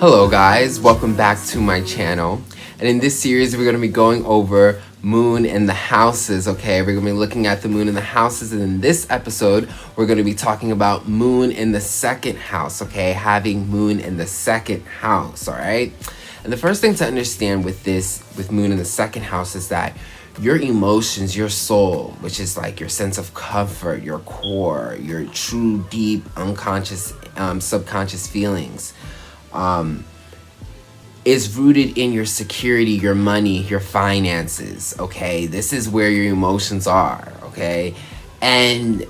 Hello guys, welcome back to my channel. And in this series we're going to be going over moon and the houses, okay? We're going to be looking at the moon and the houses, and in this episode we're going to be talking about moon in the second house, okay? Having moon in the second house, all right? And the first thing to understand with moon in the second house is that your emotions, your soul, which is like your sense of comfort, your core, your true deep unconscious subconscious feelings, is rooted in your security, your money, your finances, okay? This is where your emotions are, okay? And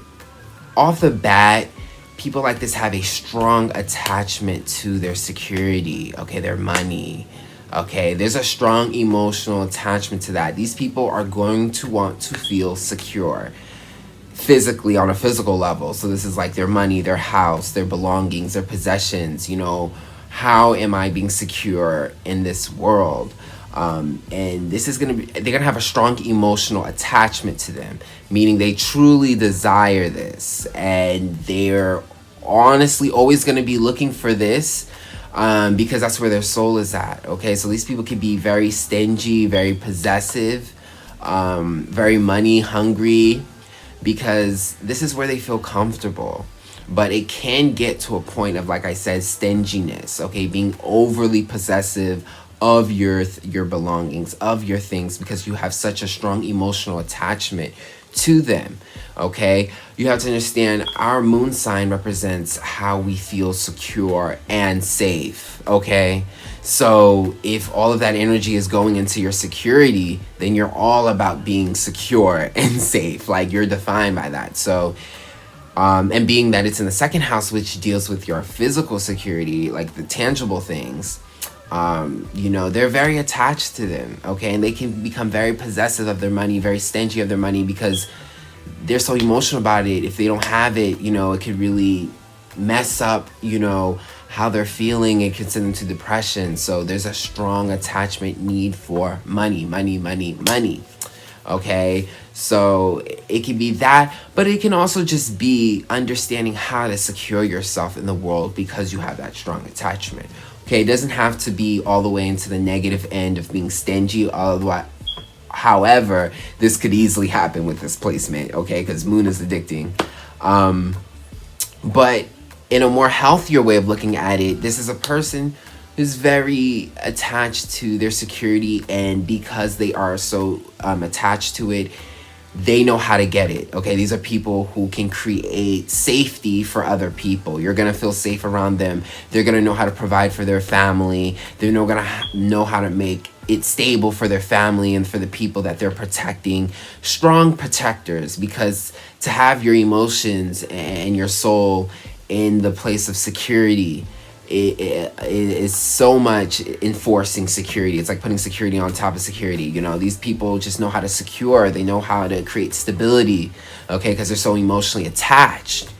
off the bat, people like this have a strong attachment to their security, okay, their money, okay? There's a strong emotional attachment to that. These people are going to want to feel secure physically, on a physical level. So this is like their money, their house, their belongings, their possessions, you know. How am I being secure in this world? And this is they're gonna have a strong emotional attachment to them, meaning they truly desire this, and they're honestly always gonna be looking for this, because that's where their soul is at, okay? So these people can be very stingy, very possessive, very money hungry, because this is where they feel comfortable. But it can get to a point of, like I said, stinginess, okay? Being overly possessive of your belongings, of your things, because you have such a strong emotional attachment to them, okay? You have to understand our moon sign represents how we feel secure and safe, okay? So if all of that energy is going into your security, then you're all about being secure and safe. Like, you're defined by that. So and being that it's in the second house, which deals with your physical security, like the tangible things, you know, they're very attached to them, okay? And they can become very possessive of their money, very stingy of their money, because they're so emotional about it. If they don't have it, you know, it could really mess up, you know, how they're feeling. It can send them to depression. So there's a strong attachment need for money, money, money, money. Okay, so it can be that, but it can also just be understanding how to secure yourself in the world because you have that strong attachment. Okay, it doesn't have to be all the way into the negative end of being stingy. However, this could easily happen with this placement, okay, because moon is addicting. But in a more healthier way of looking at it, this is a person who's very attached to their security, and because they are so attached to it, they know how to get it, okay? These are people who can create safety for other people. You're gonna feel safe around them. They're gonna know how to provide for their family. They're gonna know how to make it stable for their family and for the people that they're protecting. Strong protectors, because to have your emotions and your soul in the place of security, it is so much enforcing security. It's like putting security on top of security. You know, these people just know how to secure. They know how to create stability, okay, because they're so emotionally attached.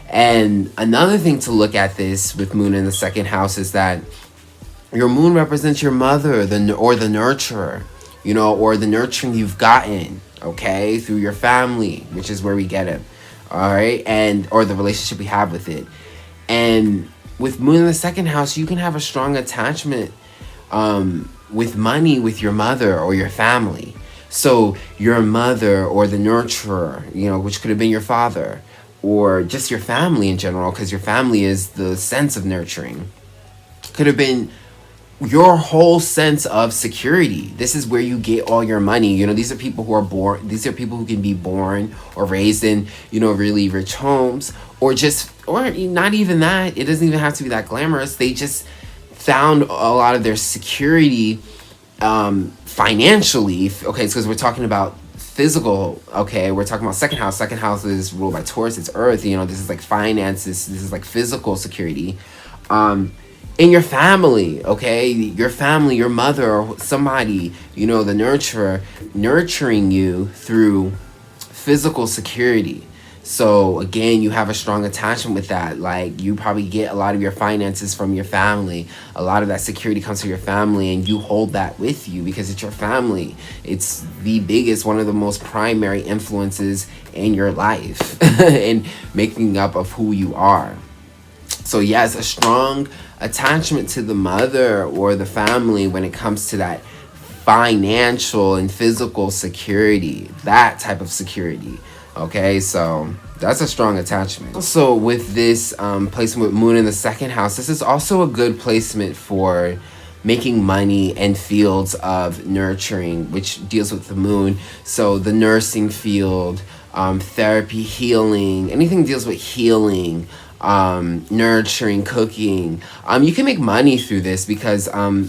And another thing to look at this with moon in the second house is that your moon represents your mother, or the nurturer, you know, or the nurturing you've gotten, okay, through your family, which is where we get it, all right, and or the relationship we have with it. And with moon in the second house, you can have a strong attachment with money with your mother or your family. So your mother or the nurturer, you know, which could have been your father, or just your family in general, because your family is the sense of nurturing, could have been your whole sense of security. This is where you get all your money. You know, these are people who are born, these are people who can be born or raised in, you know, really rich homes, or not even that. It doesn't even have to be that glamorous. They just found a lot of their security financially. Okay, it's because we're talking about physical, okay? We're talking about second house. Second house is ruled by Taurus, it's earth, you know, this is like finances, this is like physical security. In your family, okay? Your family, your mother, or somebody, you know, the nurturer, nurturing you through physical security. So again, you have a strong attachment with that. Like, you probably get a lot of your finances from your family. A lot of that security comes from your family, and you hold that with you because it's your family. It's the biggest, one of the most primary influences in your life and making up of who you are. So yes, a strong attachment to the mother or the family when it comes to that financial and physical security, that type of security. Okay, so that's a strong attachment. Also, with this placement with Moon in the second house, this is also a good placement for making money and fields of nurturing, which deals with the Moon. So the nursing field, therapy, healing, anything deals with healing, nurturing, cooking. You can make money through this because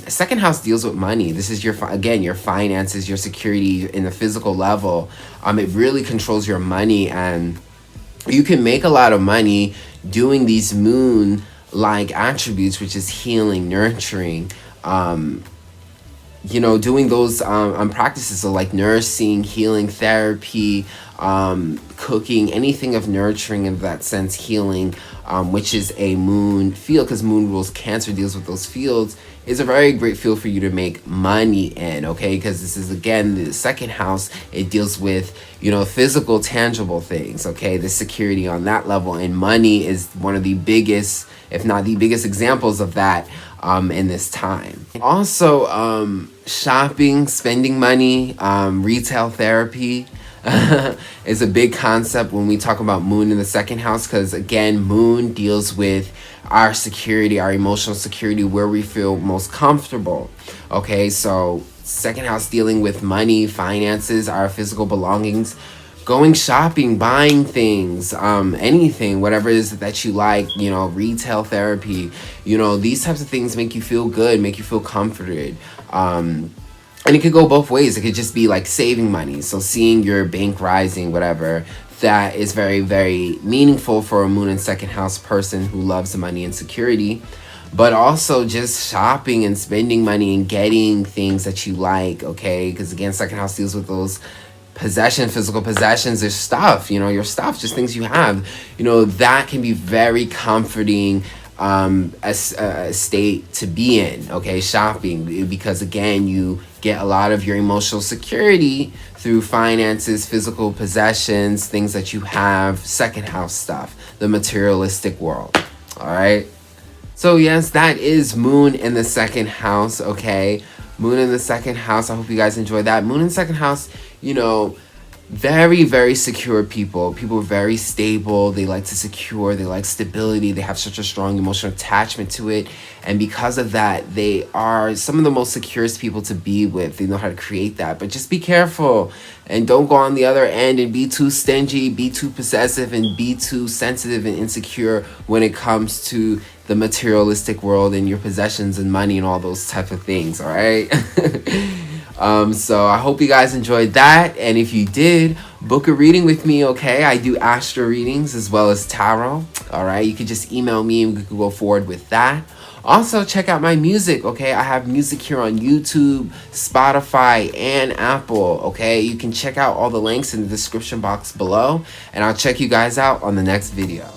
second house deals with money. This is your your finances, your security in the physical level. It really controls your money, and you can make a lot of money doing these moon like attributes, which is healing, nurturing, doing those practices, so like nursing, healing, therapy, cooking, anything of nurturing in that sense, healing, which is a moon field, because moon rules Cancer, deals with those fields, is a very great field for you to make money in, okay? Because this is, again, the second house. It deals with, physical, tangible things, okay? The security on that level, and money is one of the biggest, if not the biggest examples of that in this time. Also, shopping, spending money, retail therapy is a big concept when we talk about Moon in the second house, because again, Moon deals with our security, our emotional security, where we feel most comfortable. Okay, so second house dealing with money, finances, our physical belongings, going shopping, buying things, anything, whatever it is that you like, retail therapy, these types of things make you feel good, make you feel comforted. And it could go both ways. It could just be like saving money. So seeing your bank rising, whatever, that is very, very meaningful for a Moon in second house person who loves money and security. But also just shopping and spending money and getting things that you like, okay? Because again, second house deals with those physical possessions, or stuff, your stuff, just things you have. That can be very comforting a state to be in, okay? Shopping, because again, you get a lot of your emotional security through finances, physical possessions, things that you have, second house stuff, the materialistic world. All right, so yes, that is Moon in the second house, okay? Moon in the second house. I hope you guys enjoyed that. Moon in the second house, very, very secure people. People are very stable. They like to secure. They like stability. They have such a strong emotional attachment to it. And because of that, they are some of the most securest people to be with. They know how to create that. But just be careful. And don't go on the other end and be too stingy, be too possessive, and be too sensitive and insecure when it comes to the materialistic world and your possessions and money and all those type of things, all right? So I hope you guys enjoyed that, and if you did, book a reading with me, okay? I do astro readings as well as tarot, all right? You could just email me and we could go forward with that. Also, check out my music, okay? I have music here on YouTube, Spotify, and Apple, okay? You can check out all the links in the description box below, and I'll check you guys out on the next video.